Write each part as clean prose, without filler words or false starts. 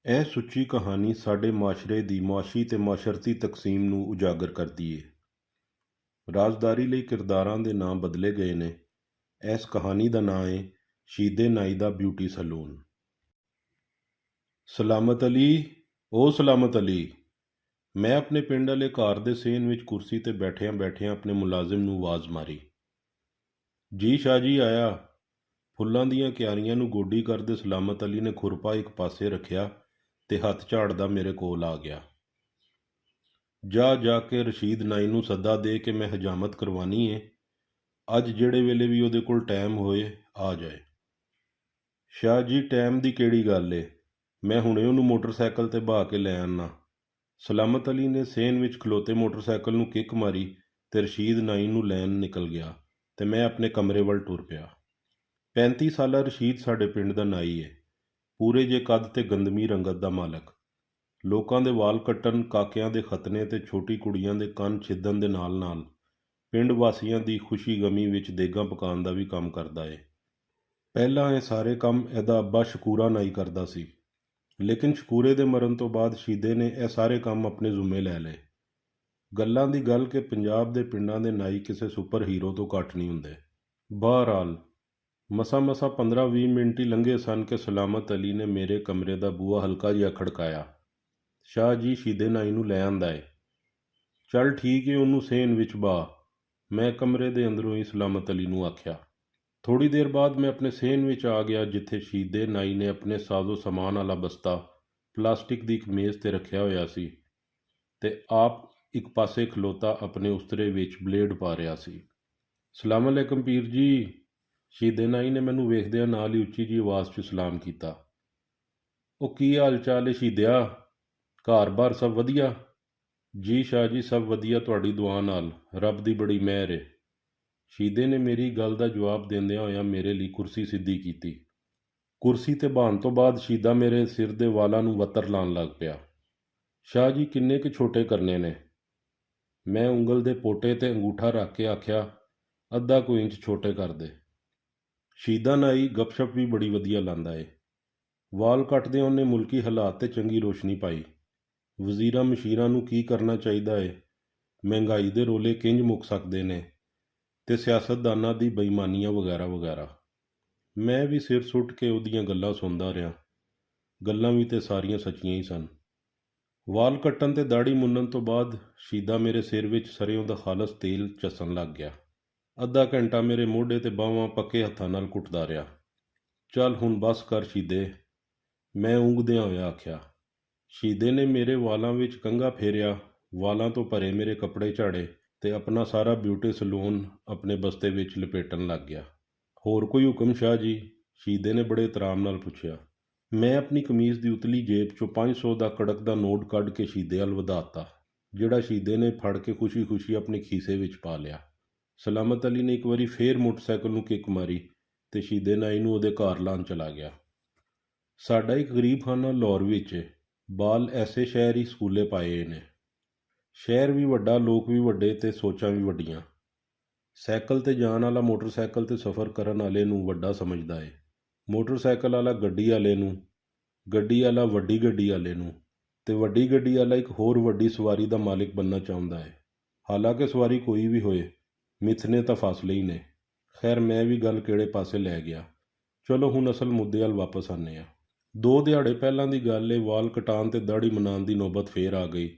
ਇਹ ਸੁੱਚੀ ਕਹਾਣੀ ਸਾਡੇ ਮਾਸ਼ਰੇ ਦੀ ਮੁਆਸ਼ੀ ਤੇ ਮਾਸ਼ਰਤੀ ਤਕਸੀਮ ਨੂੰ ਉਜਾਗਰ ਕਰਦੀ ਏ। ਰਾਜ਼ਦਾਰੀ ਲਈ ਕਿਰਦਾਰਾਂ ਦੇ ਨਾਂ ਬਦਲੇ ਗਏ ਨੇ। ਇਸ ਕਹਾਣੀ ਦਾ ਨਾਂ ਏ ਸ਼ੀਦੇ ਨਾਈ ਦਾ ਬਿਊਟੀ ਸਲੂਨ। ਸਲਾਮਤ ਅਲੀ, ਓ ਸਲਾਮਤ ਅਲੀ। ਮੈਂ ਆਪਣੇ ਪਿੰਡ ਵਾਲੇ ਘਰ ਦੇ ਸੇਨ ਵਿੱਚ ਕੁਰਸੀ ਤੇ ਬੈਠਿਆਂ ਬੈਠਿਆਂ ਆਪਣੇ ਮੁਲਾਜ਼ਮ ਨੂੰ ਆਵਾਜ਼ ਮਾਰੀ। ਜੀ ਸ਼ਾਹ ਜੀ ਆਇਆ। ਫੁੱਲਾਂ ਦੀਆਂ ਕਿਆਰੀਆਂ ਨੂੰ ਗੋਡੀ ਕਰਦੇ ਸਲਾਮਤ ਅਲੀ ਨੇ ਖੁਰਪਾ ਇੱਕ ਪਾਸੇ ਰੱਖਿਆ ਤੇ ਹੱਥ ਝਾੜਦਾ ਮੇਰੇ ਕੋਲ ਆ ਗਿਆ। ਜਾ ਕੇ ਰਸ਼ੀਦ ਨਾਈ ਨੂੰ ਸੱਦਾ ਦੇ ਕੇ ਮੈਂ ਹਜਾਮਤ ਕਰਵਾਨੀ ਏ। ਅੱਜ ਜਿਹੜੇ ਵੇਲੇ ਵੀ ਉਹਦੇ ਕੋਲ ਟਾਈਮ ਹੋਏ ਆ ਜਾਏ। ਸ਼ਾਹ ਜੀ ਟਾਈਮ ਦੀ ਕਿਹੜੀ ਗੱਲ ਏ, ਮੈਂ ਹੁਣੇ ਉਹਨੂੰ ਮੋਟਰਸਾਈਕਲ ਤੇ ਬਹਾ ਕੇ ਲੈ ਆਨਾ। ਸਲਾਮਤ ਅਲੀ ਨੇ ਸੇਨ ਵਿੱਚ ਖਲੋਤੇ ਮੋਟਰਸਾਈਕਲ ਨੂੰ ਕਿੱਕ ਮਾਰੀ ਤੇ ਰਸ਼ੀਦ ਨਾਈ ਨੂੰ ਲੈਣ ਨਿਕਲ ਗਿਆ ਤੇ ਮੈਂ ਆਪਣੇ ਕਮਰੇ ਵੱਲ ਟੁਰ ਪਿਆ। 35 ਸਾਲਾ ਰਸ਼ੀਦ ਸਾਡੇ ਪਿੰਡ ਦਾ ਨਾਈ ਏ। ਪੂਰੇ ਜੇ ਕੱਦ ਤੇ ਗੰਦਮੀ ਰੰਗਤ ਦਾ ਮਾਲਕ। ਲੋਕਾਂ ਦੇ ਵਾਲ ਕੱਟਣ, ਕਾਕਿਆਂ ਦੇ ਖਤਨੇ ਤੇ ਛੋਟੀ ਕੁੜੀਆਂ ਦੇ ਕੰਨ ਛਿੱਦਣ ਦੇ ਨਾਲ ਨਾਲ ਪਿੰਡ ਵਾਸੀਆਂ ਦੀ ਖੁਸ਼ੀ ਗਮੀ ਵਿੱਚ ਦੇਗਾਂ ਪਕਾਉਣ ਦਾ ਵੀ ਕੰਮ ਕਰਦਾ ਏ। ਪਹਿਲਾਂ ਇਹ ਸਾਰੇ ਕੰਮ ਇਹਦਾ ਅੱਬਾ ਸ਼ਕੂਰਾ ਨਾਈ ਕਰਦਾ ਸੀ, ਲੇਕਿਨ ਸ਼ਕੂਰੇ ਦੇ ਮਰਨ ਤੋਂ ਬਾਅਦ ਸ਼ੀਦੇ ਨੇ ਇਹ ਸਾਰੇ ਕੰਮ ਆਪਣੇ ਜ਼ਿੰਮੇ ਲੈ ਲਏ। ਗੱਲਾਂ ਦੀ ਗੱਲ ਕਿ ਪੰਜਾਬ ਦੇ ਪਿੰਡਾਂ ਦੇ ਨਾਈ ਕਿਸੇ ਸੁਪਰ ਹੀਰੋ ਤੋਂ ਘੱਟ ਨਹੀਂ ਹੁੰਦੇ। ਬਹਰਹਾਲ ਮਸਾਂ 15-20 ਮਿੰਟ ਹੀ ਲੰਘੇ ਸਨ ਕਿ ਸਲਾਮਤ ਅਲੀ ਨੇ ਮੇਰੇ ਕਮਰੇ ਦਾ ਬੂਹਾ ਹਲਕਾ ਜਿਹਾ ਖੜਕਾਇਆ। ਸ਼ਾਹ ਜੀ ਸ਼ੀਦੇ ਨਾਈ ਨੂੰ ਲੈ ਆਂਦਾ ਏ। ਚੱਲ ਠੀਕ ਏ, ਉਹਨੂੰ ਸੇਨ ਵਿੱਚ ਬਾਹ, ਮੈਂ ਕਮਰੇ ਦੇ ਅੰਦਰੋਂ ਹੀ ਸਲਾਮਤ ਅਲੀ ਨੂੰ ਆਖਿਆ। ਥੋੜ੍ਹੀ ਦੇਰ ਬਾਅਦ ਮੈਂ ਆਪਣੇ ਸੇਨ ਵਿੱਚ ਆ ਗਿਆ, ਜਿੱਥੇ ਸ਼ੀਦੇ ਨਾਈ ਨੇ ਆਪਣੇ ਸਾਜ਼ੋ ਸਮਾਨ ਵਾਲਾ ਬਸਤਾ ਪਲਾਸਟਿਕ ਦੀ ਇੱਕ ਮੇਜ਼ ਤੇ ਰੱਖਿਆ ਹੋਇਆ ਸੀ ਤੇ ਆਪ ਇੱਕ ਪਾਸੇ ਖਲੋਤਾ ਆਪਣੇ ਉਸਤਰੇ ਵਿੱਚ ਬਲੇਡ ਪਾ ਰਿਹਾ ਸੀ। ਸਲਾਮ ਅਲੈਕਮ ਪੀਰ ਜੀ। ਸ਼ੀਦੇ ਨਾਈ ਨੇ ਮੈਨੂੰ ਵੇਖਦਿਆਂ ਨਾਲ ਹੀ ਉੱਚੀ ਜੀ ਆਵਾਜ਼ 'ਚ ਸਲਾਮ ਕੀਤਾ। ਉਹ ਕੀ ਹਾਲ ਚਾਲ ਏ ਸ਼ੀਦਿਆ, ਘਰ-ਬਾਰ ਸਭ ਵਧੀਆ? ਜੀ ਸ਼ਾਹ ਜੀ ਸਭ ਵਧੀਆ, ਤੁਹਾਡੀ ਦੁਆ ਨਾਲ, ਰੱਬ ਦੀ ਬੜੀ ਮਿਹਰ ਏ। ਸ਼ੀਦੇ ਨੇ ਮੇਰੀ ਗੱਲ ਦਾ ਜਵਾਬ ਦਿੰਦਿਆਂ ਹੋਇਆਂ ਮੇਰੇ ਲਈ ਕੁਰਸੀ ਸਿੱਧੀ ਕੀਤੀ। ਕੁਰਸੀ ਤੇ ਬਹਾਨ ਤੋਂ ਬਾਅਦ ਸ਼ੀਦਾ ਮੇਰੇ ਸਿਰ ਦੇ ਵਾਲਾਂ ਨੂੰ ਵੱਤਰ ਲਾਉਣ ਲੱਗ ਪਿਆ। ਸ਼ਾਹ ਜੀ ਕਿੰਨੇ ਕੁ ਛੋਟੇ ਕਰਨੇ ਨੇ? ਮੈਂ ਉਂਗਲ ਦੇ ਪੋਟੇ ਤੇ ਅੰਗੂਠਾ ਰੱਖ ਕੇ ਆਖਿਆ, ਅੱਧਾ ਕੁ ਇੰਚ ਛੋਟੇ ਕਰ ਦੇ। ਸ਼ੀਦਾ ਨਾਈ ਗੱਪਸ਼ਪ ਵੀ ਬੜੀ ਵਧੀਆ ਲਾਂਦਾ ਏ। ਵਾਲ ਕੱਟਦਿਆਂ ਉਹਨੇ ਮੁਲਕੀ ਹਾਲਾਤ ਤੇ ਚੰਗੀ ਰੋਸ਼ਨੀ ਪਾਈ। ਵਜ਼ੀਰਾਂ ਮਸ਼ੀਰਾਂ ਨੂੰ ਕੀ ਕਰਨਾ ਚਾਹੀਦਾ ਏ, ਮਹਿੰਗਾਈ ਦੇ ਰੋਲੇ ਕਿੰਜ ਮੁੱਕ ਸਕਦੇ ਨੇ, ਤੇ ਸਿਆਸਤਦਾਨਾਂ ਦੀ ਬੇਈਮਾਨੀਆਂ ਵਗੈਰਾ ਵਗੈਰਾ। ਮੈਂ ਵੀ ਸਿਰ ਸੁੱਟ ਕੇ ਉਹਦੀਆਂ ਗੱਲਾਂ ਸੁਣਦਾ ਰਿਹਾ। ਗੱਲਾਂ ਵੀ ਤੇ ਸਾਰੀਆਂ ਸੱਚੀਆਂ ਹੀ ਸਨ। ਵਾਲ ਕੱਟਣ ਤੇ ਦਾੜੀ ਮੁੰਨਣ ਤੋਂ ਬਾਅਦ ਸ਼ੀਦਾ ਮੇਰੇ ਸਿਰ ਵਿੱਚ ਸਰ੍ਹੋਂ ਦਾ ਖਾਲਸ ਤੇਲ ਚੱਸਣ ਲੱਗ ਗਿਆ। ਅੱਧਾ ਘੰਟਾ ਮੇਰੇ ਮੋਢੇ ਤੇ ਬਾਹਾਂ ਪੱਕੇ ਹੱਥਾਂ ਨਾਲ ਕੁੱਟਦਾ ਰਿਹਾ। ਚੱਲ ਹੁਣ ਬਸ ਕਰ ਸ਼ੀਦੇ, ਮੈਂ ਉਂਗਦਿਆਂ ਹੋਇਆ ਆਖਿਆ। ਸ਼ੀਦੇ ਨੇ ਮੇਰੇ ਵਾਲਾਂ ਵਿੱਚ ਕੰਘਾ ਫੇਰਿਆ, ਵਾਲਾਂ ਤੋਂ ਭਰੇ ਮੇਰੇ ਕੱਪੜੇ ਝਾੜੇ ਤੇ ਆਪਣਾ ਸਾਰਾ ਬਿਊਟੀ ਸਲੂਨ ਆਪਣੇ ਬਸਤੇ ਵਿੱਚ ਲਪੇਟਣ ਲੱਗ ਗਿਆ। ਹੋਰ ਕੋਈ ਹੁਕਮ ਸ਼ਾਹ ਜੀ? ਸ਼ੀਦੇ ਨੇ ਬੜੇ ਇਤਰਾਮ ਨਾਲ ਪੁੱਛਿਆ। ਮੈਂ ਆਪਣੀ ਕਮੀਜ਼ ਦੀ ਉਤਲੀ ਜੇਬ 'ਚੋਂ 500 ਦਾ ਕੜਕ ਦਾ ਨੋਟ ਕੱਢ ਕੇ ਸ਼ੀਦੇ ਵੱਲ ਵਧਾਤਾ, ਜਿਹੜਾ ਸ਼ੀਦੇ ਨੇ ਫੜ ਕੇ ਖੁਸ਼ੀ ਆਪਣੇ ਖੀਸੇ ਵਿੱਚ ਪਾ ਲਿਆ। ਸਲਾਮਤ ਅਲੀ ਨੇ ਇੱਕ ਵਾਰੀ ਫੇਰ ਮੋਟਰਸਾਈਕਲ ਨੂੰ ਕਿੱਕ ਮਾਰੀ ਤੇ ਸ਼ੀਦੇ ਨਾਈ ਨੂੰ ਉਹਦੇ ਘਰ ਲਾਉਣ ਚਲਾ ਗਿਆ। ਸਾਡਾ ਇੱਕ ਗਰੀਬਖਾਨਾ ਲਾਹੌਰ ਵਿੱਚ ਏ। ਬਾਲ ਐਸੇ ਸ਼ਹਿਰ ਹੀ ਸਕੂਲੇ ਪਾਏ ਨੇ। ਸ਼ਹਿਰ ਵੀ ਵੱਡਾ, ਲੋਕ ਵੀ ਵੱਡੇ ਤੇ ਸੋਚਾਂ ਵੀ ਵੱਡੀਆਂ। ਸਾਈਕਲ ਤੇ ਜਾਣ ਵਾਲਾ ਮੋਟਰਸਾਈਕਲ ਤੇ ਸਫ਼ਰ ਕਰਨ ਵਾਲੇ ਨੂੰ ਵੱਡਾ ਸਮਝਦਾ ਏ, ਮੋਟਰਸਾਈਕਲ ਵਾਲਾ ਗੱਡੀ ਵਾਲੇ ਨੂੰ, ਗੱਡੀ ਵਾਲਾ ਵੱਡੀ ਗੱਡੀ ਵਾਲੇ ਨੂੰ, ਤੇ ਵੱਡੀ ਗੱਡੀ ਵਾਲਾ ਇੱਕ ਹੋਰ ਵੱਡੀ ਸਵਾਰੀ ਦਾ ਮਾਲਿਕ ਬਣਨਾ ਚਾਹੁੰਦਾ ਏ। ਹਾਲਾਂਕਿ ਸਵਾਰੀ ਕੋਈ ਵੀ ਹੋਏ, ਮਿੱਥਨੇ ਤਾਂ ਫਾਸਲੇ ਹੀ ਨੇ। ਖੈਰ ਮੈਂ ਵੀ ਗੱਲ ਕਿਹੜੇ ਪਾਸੇ ਲੈ ਗਿਆ। ਚਲੋ ਹੁਣ ਅਸਲ ਮੁੱਦੇ ਵੱਲ ਵਾਪਸ ਆਉਂਦੇ ਹਾਂ। 2 ਦਿਹਾੜੇ ਪਹਿਲਾਂ ਦੀ ਗੱਲ ਏ, ਵਾਲ ਕਟਾਉਣ ਤੇ ਦਾੜੀ ਮਨਾਉਣ ਦੀ ਨੌਬਤ ਫੇਰ ਆ ਗਈ।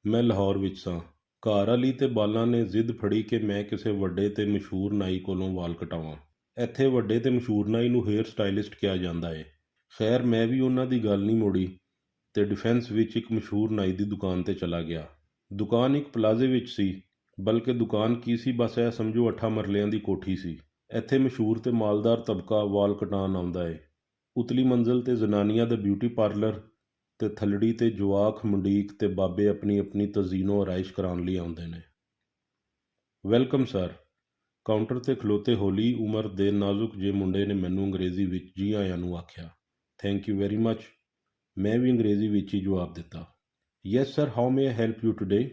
ਮੈਂ ਲਾਹੌਰ ਵਿੱਚ ਸਾਂ। ਘਰ ਵਾਲੀ ਤੇ ਬਾਲਾਂ ਨੇ ਜ਼ਿੱਦ ਫੜੀ ਕਿ ਮੈਂ ਕਿਸੇ ਵੱਡੇ ਤੇ ਮਸ਼ਹੂਰ ਨਾਈ ਕੋਲੋਂ ਵਾਲ ਕਟਾਵਾਂ। ਇੱਥੇ ਵੱਡੇ ਤੇ ਮਸ਼ਹੂਰ ਨਾਈ ਨੂੰ ਹੇਅਰ ਸਟਾਈਲਿਸਟ ਕਿਹਾ ਜਾਂਦਾ ਏ। ਖੈਰ ਮੈਂ ਵੀ ਉਹਨਾਂ ਦੀ ਗੱਲ ਨਹੀਂ ਮੋੜੀ ਤੇ ਡਿਫੈਂਸ ਵਿੱਚ ਇੱਕ ਮਸ਼ਹੂਰ ਨਾਈ ਦੀ ਦੁਕਾਨ ਤੇ ਚਲਾ ਗਿਆ। ਦੁਕਾਨ ਇੱਕ ਪਲਾਜ਼ੇ ਵਿੱਚ ਸੀ, ਬਲਕਿ ਦੁਕਾਨ ਕੀ ਸੀ, ਬਸ ਇਹ ਸਮਝੋ 8 ਮਰਲਿਆਂ ਦੀ ਕੋਠੀ ਸੀ। ਇੱਥੇ ਮਸ਼ਹੂਰ ਤੇ ਮਾਲਦਾਰ ਤਬਕਾ ਵਾਲ ਕਟਾਉਣ ਆਉਂਦਾ ਏ। ਉਤਲੀ ਮੰਜ਼ਲ ਤੇ ਜ਼ਨਾਨੀਆਂ ਦਾ ਬਿਊਟੀ ਪਾਰਲਰ ਤੇ ਥੱਲੜੀ ਤੇ ਜਵਾਕ, ਮੰਡੀਕ ਤੇ ਬਾਬੇ ਆਪਣੀ ਆਪਣੀ ਤਜ਼ੀਨੋ ਆਰਾਇਸ਼ ਕਰਾਉਣ ਲਈ ਆਉਂਦੇ ਨੇ। Welcome sir. ਕਾਊਂਟਰ ਤੇ ਖਲੋਤੇ ਹੌਲੀ ਉਮਰ ਦੇ ਨਾਜ਼ੁਕ ਜਿਹੇ ਮੁੰਡੇ ਨੇ ਮੈਨੂੰ ਅੰਗਰੇਜ਼ੀ ਵਿੱਚ ਜੀ ਆਇਆਂ ਨੂੰ ਆਖਿਆ। Thank you very much. ਮੈਂ ਵੀ ਅੰਗਰੇਜ਼ੀ ਵਿੱਚ ਹੀ ਜਵਾਬ ਦਿੱਤਾ। Yes sir, how may I help you today?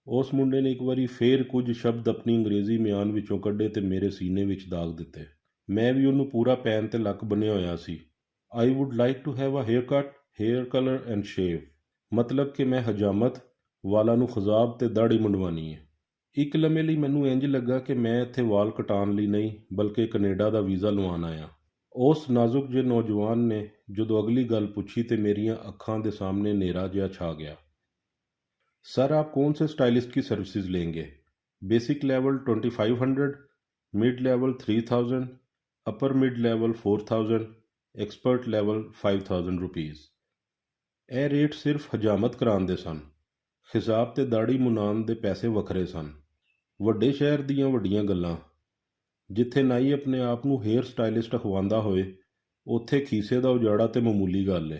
ਉਸ ਮੁੰਡੇ ਨੇ ਇੱਕ ਵਾਰੀ ਫੇਰ ਕੁਝ ਸ਼ਬਦ ਆਪਣੀ ਅੰਗਰੇਜ਼ੀ ਮਿਆਨ ਵਿੱਚੋਂ ਕੱਢੇ ਤੇ ਮੇਰੇ ਸੀਨੇ ਵਿੱਚ ਦਾਗ ਦਿੱਤੇ। ਮੈਂ ਵੀ ਉਹਨੂੰ ਪੂਰਾ ਪੈਨ ਤੇ ਲੱਕ ਬੰਨਿਆ ਹੋਇਆ ਸੀ। I would like to have a hair cut, hair colour and shave, ਮਤਲਬ ਕਿ ਮੈਂ ਹਜਾਮਤ, ਵਾਲਾਂ ਨੂੰ ਖੁਜ਼ਾਬ ਤੇ ਦਾੜੀ ਮੁੰਡਵਾਉਣੀ ਹੈ। ਇੱਕ ਲੰਮੇ ਲਈ ਮੈਨੂੰ ਇੰਜ ਲੱਗਾ ਕਿ ਮੈਂ ਇੱਥੇ ਵਾਲ ਕਟਾਉਣ ਲਈ ਨਹੀਂ ਬਲਕਿ ਕੈਨੇਡਾ ਦਾ ਵੀਜ਼ਾ ਲਵਾਉਣ ਆਇਆ। ਉਸ ਨਾਜ਼ੁਕ ਜਿਹੇ ਨੌਜਵਾਨ ਨੇ ਜਦੋਂ ਅਗਲੀ ਗੱਲ ਪੁੱਛੀ ਤੇ ਮੇਰੀਆਂ ਅੱਖਾਂ ਦੇ ਸਾਹਮਣੇ ਹਨੇਰਾ ਜਿਹਾ ਛਾ ਗਿਆ। सर आप कौन से स्टाइलिस्ट की सर्विसेज लेंगे? Basic level 2500, mid level 3000, upper mid level 4000, expert level 5000 rupees. ਇਹ ਰੇਟ ਸਿਰਫ ਹਜਾਮਤ ਕਰਾਉਣ ਦੇ ਸਨ। ਹਿਸਾਬ ਤੇ ਦਾੜੀ ਮੁਨਾਉਣ ਦੇ ਪੈਸੇ ਵੱਖਰੇ ਸਨ। ਵੱਡੇ ਸ਼ਹਿਰ ਦੀਆਂ ਵੱਡੀਆਂ ਗੱਲਾਂ, ਜਿੱਥੇ ਨਾਈ ਆਪਣੇ ਆਪ ਨੂੰ ਹੇਅਰ ਸਟਾਈਲਿਸਟ ਅਖਵਾਉਂਦਾ ਹੋਏ, ਉੱਥੇ ਖੀਸੇ ਦਾ ਉਜਾੜਾ ਤੇ ਮਾਮੂਲੀ ਗੱਲ ਏ।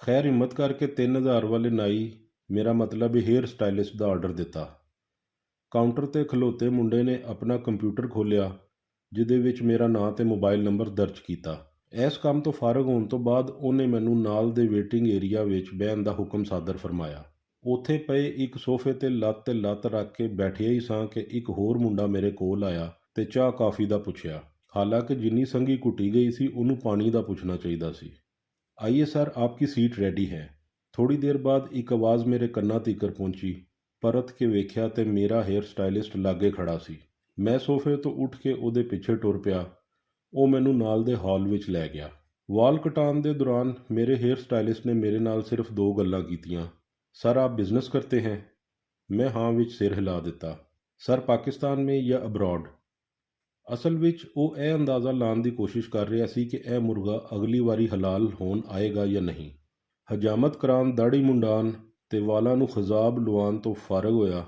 ਖੈਰ ਹਿੰਮਤ ਕਰਕੇ 3000 ਵਾਲੇ ਨਾਈ, ਮੇਰਾ ਮਤਲਬ ਹੇਅਰ ਸਟਾਈਲਿਸਟ ਦਾ ਆਰਡਰ ਦਿੱਤਾ। ਕਾਊਂਟਰ 'ਤੇ ਖਲੋਤੇ ਮੁੰਡੇ ਨੇ ਆਪਣਾ ਕੰਪਿਊਟਰ ਖੋਲ੍ਹਿਆ, ਜਿਹਦੇ ਵਿੱਚ ਮੇਰਾ ਨਾਂ ਤੇ ਮੋਬਾਈਲ ਨੰਬਰ ਦਰਜ ਕੀਤਾ। ਇਸ ਕੰਮ ਤੋਂ ਫਾਰਗ ਹੋਣ ਤੋਂ ਬਾਅਦ ਉਹਨੇ ਮੈਨੂੰ ਨਾਲ ਦੇ ਵੇਟਿੰਗ ਏਰੀਆ ਵਿੱਚ ਬਹਿਣ ਦਾ ਹੁਕਮ ਸਾਦਰ ਫਰਮਾਇਆ। ਉੱਥੇ ਪਏ ਇੱਕ ਸੋਫੇ 'ਤੇ ਲੱਤ ਰੱਖ ਕੇ ਬੈਠਿਆ ਹੀ ਸਾਂ ਕਿ ਇੱਕ ਹੋਰ ਮੁੰਡਾ ਮੇਰੇ ਕੋਲ ਆਇਆ ਤੇ ਚਾਹ ਕਾਫੀ ਦਾ ਪੁੱਛਿਆ। ਹਾਲਾਂਕਿ ਜਿੰਨੀ ਸੰਗੀ ਘੁੱਟੀ ਗਈ ਸੀ ਉਹਨੂੰ ਪਾਣੀ ਦਾ ਪੁੱਛਣਾ ਚਾਹੀਦਾ ਸੀ। ਆਈਏ ਸਰ, ਆਪਕੀ ਸੀਟ ਰੈਡੀ ਹੈ। ਥੋੜ੍ਹੀ ਦੇਰ ਬਾਅਦ ਇੱਕ ਆਵਾਜ਼ ਮੇਰੇ ਕੰਨਾਂ ਤੀਕਰ ਪਹੁੰਚੀ। ਪਰਤ ਕੇ ਵੇਖਿਆ ਤੇ ਮੇਰਾ ਹੇਅਰ ਸਟਾਈਲਿਸਟ ਲਾਗੇ ਖੜਾ ਸੀ। ਮੈਂ ਸੋਫੇ ਤੋਂ ਉੱਠ ਕੇ ਉਹਦੇ ਪਿੱਛੇ ਟੁਰ ਪਿਆ। ਉਹ ਮੈਨੂੰ ਨਾਲ ਦੇ ਹਾਲ ਵਿੱਚ ਲੈ ਗਿਆ। ਵਾਲ ਕਟਾਉਣ ਦੇ ਦੌਰਾਨ ਮੇਰੇ ਹੇਅਰ ਸਟਾਈਲਿਸਟ ਨੇ ਮੇਰੇ ਨਾਲ ਸਿਰਫ 2 ਗੱਲਾਂ ਕੀਤੀਆਂ। ਸਰ ਆਪ ਬਿਜ਼ਨਸ ਕਰਤੇ हैं? ਮੈਂ ਹਾਂ ਵਿੱਚ ਸਿਰ ਹਿਲਾ ਦਿੱਤਾ। ਸਰ ਪਾਕਿਸਤਾਨ ਮੇਂ ਜਾਂ ਅਬਰੋਡ? ਅਸਲ ਵਿੱਚ ਉਹ ਇਹ ਅੰਦਾਜ਼ਾ ਲਾਉਣ ਦੀ ਕੋਸ਼ਿਸ਼ ਕਰ ਰਿਹਾ ਸੀ ਕਿ ਇਹ ਮੁਰਗਾ ਅਗਲੀ ਵਾਰੀ ਹਲਾਲ ਹੋਣ ਆਏਗਾ ਜਾਂ ਨਹੀਂ। ਹਜਾਮਤ ਕਰਾਉਣ, ਦਾੜੀ ਮੁੰਡਾਉਣ ਤੇ ਵਾਲਾਂ ਨੂੰ ਖਜ਼ਾਬ ਲਵਾਉਣ ਤੋਂ ਫਾਰਗ ਹੋਇਆ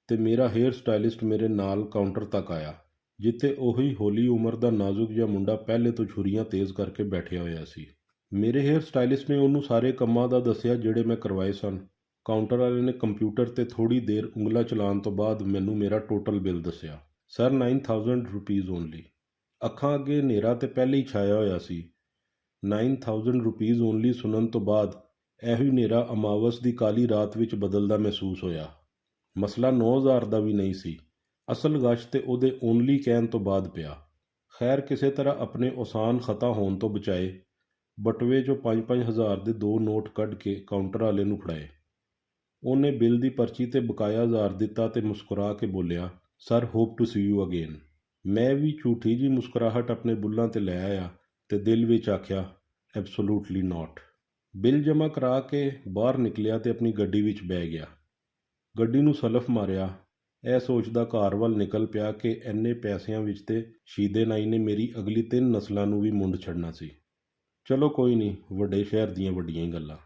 ਤੇ ਮੇਰਾ ਹੇਅਰ ਸਟਾਈਲਿਸਟ ਮੇਰੇ ਨਾਲ ਕਾਊਂਟਰ ਤੱਕ ਆਇਆ, ਜਿੱਥੇ ਉਹੀ ਹੌਲੀ ਉਮਰ ਦਾ ਨਾਜ਼ੁਕ ਜਿਹਾ ਮੁੰਡਾ ਪਹਿਲੇ ਤੋਂ ਛੁਰੀਆਂ ਤੇਜ਼ ਕਰਕੇ ਬੈਠਿਆ ਹੋਇਆ ਸੀ। ਮੇਰੇ ਹੇਅਰ ਸਟਾਈਲਿਸਟ ਨੇ ਉਹਨੂੰ ਸਾਰੇ ਕੰਮਾਂ ਦਾ ਦੱਸਿਆ ਜਿਹੜੇ ਮੈਂ ਕਰਵਾਏ ਸਨ। ਕਾਊਂਟਰ ਵਾਲੇ ਨੇ ਕੰਪਿਊਟਰ 'ਤੇ ਥੋੜ੍ਹੀ ਦੇਰ ਉਂਗਲਾਂ ਚਲਾਉਣ ਤੋਂ ਬਾਅਦ ਮੈਨੂੰ ਮੇਰਾ ਟੋਟਲ ਬਿੱਲ ਦੱਸਿਆ। Sir 9000 rupees only. ਅੱਖਾਂ ਅੱਗੇ ਹਨੇਰਾ ਤੇ ਪਹਿਲੇ ਹੀ ਛਾਇਆ ਹੋਇਆ ਸੀ। 9000 ਰੁਪੀਜ਼ ਓਨਲੀ ਸੁਣਨ ਤੋਂ ਬਾਅਦ ਇਹੋ ਹੀ ਹਨੇਰਾ ਅਮਾਵਸ ਦੀ ਕਾਲੀ ਰਾਤ ਵਿੱਚ ਬਦਲਦਾ ਮਹਿਸੂਸ ਹੋਇਆ। ਮਸਲਾ 9000 ਦਾ ਵੀ ਨਹੀਂ ਸੀ। ਅਸਲ ਗਸ਼ ਤੇ ਉਹਦੇ ਓਨਲੀ ਕਹਿਣ ਤੋਂ ਬਾਅਦ ਪਿਆ। ਖੈਰ ਕਿਸੇ ਤਰ੍ਹਾਂ ਆਪਣੇ ਆਸਾਨ ਖਤਾ ਹੋਣ ਤੋਂ ਬਚਾਏ ਬਟੂਏ 'ਚੋਂ 5-5 ਦੇ 2 ਨੋਟ ਕੱਢ ਕੇ ਕਾਊਂਟਰ ਵਾਲੇ ਨੂੰ ਫੜਾਏ। ਉਹਨੇ ਬਿੱਲ ਦੀ ਪਰਚੀ ਤੇ ਬਕਾਇਆ 1000 ਦਿੱਤਾ ਤੇ ਮੁਸਕਰਾ ਕੇ ਬੋਲਿਆ, sir hope to see you again. ਮੈਂ ਵੀ ਝੂਠੀ ਜੀ ਮੁਸਕਰਾਹਟ ਆਪਣੇ ਬੁੱਲਾਂ ਤੇ ਲੈ ਆਇਆ ਤੇ ਦਿਲ ਵਿੱਚ ਆਖਿਆ, ਐਬਸੋਲੂਟਲੀ ਨਾਟ। ਬਿੱਲ ਜਮ੍ਹਾਂ ਕਰਾ ਕੇ ਬਾਹਰ ਨਿਕਲਿਆ ਤੇ ਆਪਣੀ ਗੱਡੀ ਵਿੱਚ ਬਹਿ ਗਿਆ। ਗੱਡੀ ਨੂੰ ਸਲਫ ਮਾਰਿਆ। ਇਹ ਸੋਚਦਾ ਘਰ ਵੱਲ ਨਿਕਲ ਪਿਆ ਕਿ ਇੰਨੇ ਪੈਸਿਆਂ ਵਿੱਚ ਤੇ ਸ਼ੀਦੇ ਨਾਈ ਨੇ ਮੇਰੀ ਅਗਲੀ 3 ਨਸਲਾਂ ਨੂੰ ਵੀ ਮੁੰਡ ਛੱਡਣਾ ਸੀ। ਚਲੋ ਕੋਈ ਨਹੀਂ, ਵੱਡੇ ਸ਼ਹਿਰ ਦੀਆਂ ਵੱਡੀਆਂ ਹੀ ਗੱਲਾਂ।